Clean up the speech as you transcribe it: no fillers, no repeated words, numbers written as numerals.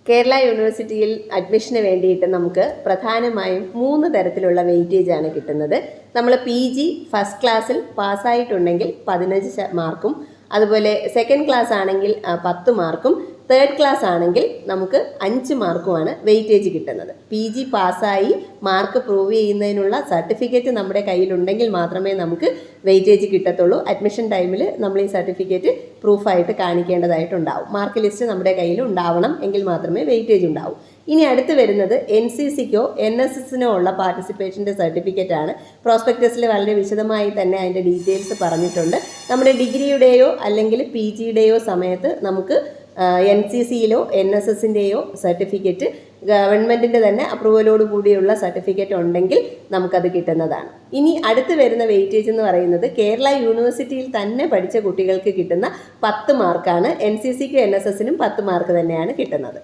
കേരള യൂണിവേഴ്സിറ്റിയിൽ അഡ്മിഷന് വേണ്ടിയിട്ട് നമുക്ക് പ്രധാനമായും 3 തരത്തിലുള്ള വെയിറ്റേജ് ആണ് കിട്ടുന്നത്. നമ്മൾ PG ഫസ്റ്റ് ക്ലാസ്സിൽ പാസ്സായിട്ടുണ്ടെങ്കിൽ 15 മാർക്കും, അതുപോലെ സെക്കൻഡ് ക്ലാസ് ആണെങ്കിൽ 10 മാർക്കും, തേർഡ് ക്ലാസ് ആണെങ്കിൽ നമുക്ക് 5 മാർക്കുമാണ് വെയിറ്റേജ് കിട്ടുന്നത്. PG പാസ്സായി മാർക്ക് പ്രൂവ് ചെയ്യുന്നതിനുള്ള സർട്ടിഫിക്കറ്റ് നമ്മുടെ കയ്യിലുണ്ടെങ്കിൽ മാത്രമേ നമുക്ക് വെയിറ്റേജ് കിട്ടത്തുള്ളൂ. അഡ്മിഷൻ ടൈമിൽ നമ്മൾ ഈ സർട്ടിഫിക്കറ്റ് പ്രൂഫായിട്ട് കാണിക്കേണ്ടതായിട്ടുണ്ടാവും. മാർക്ക് ലിസ്റ്റ് നമ്മുടെ കയ്യിൽ ഉണ്ടാവണം, എങ്കിൽ മാത്രമേ വെയിറ്റേജ് ഉണ്ടാവൂ. ഇനി അടുത്ത് വരുന്നത് NCCക്കോ NSSനോ ഉള്ള പാർട്ടിസിപ്പേഷൻ്റെ സർട്ടിഫിക്കറ്റാണ്. പ്രോസ്പെക്ടസിൽ വളരെ വിശദമായി തന്നെ അതിൻ്റെ ഡീറ്റെയിൽസ് പറഞ്ഞിട്ടുണ്ട്. നമ്മുടെ ഡിഗ്രിയുടെയോ അല്ലെങ്കിൽ PGയുടെയോ സമയത്ത് നമുക്ക് NCCയിലോ NSSൻ്റെയോ സർട്ടിഫിക്കറ്റ് ഗവൺമെൻറ്റിൻ്റെ തന്നെ അപ്രൂവലോട് കൂടിയുള്ള സർട്ടിഫിക്കറ്റ് ഉണ്ടെങ്കിൽ നമുക്കത് കിട്ടുന്നതാണ്. ഇനി അടുത്ത് വരുന്ന വെയിറ്റേജ് എന്ന് പറയുന്നത് കേരള യൂണിവേഴ്സിറ്റിയിൽ തന്നെ പഠിച്ച കുട്ടികൾക്ക് കിട്ടുന്ന 10 മാർക്കാണ്. NCCക്കും NSSനും 10 മാർക്ക് തന്നെയാണ് കിട്ടുന്നത്.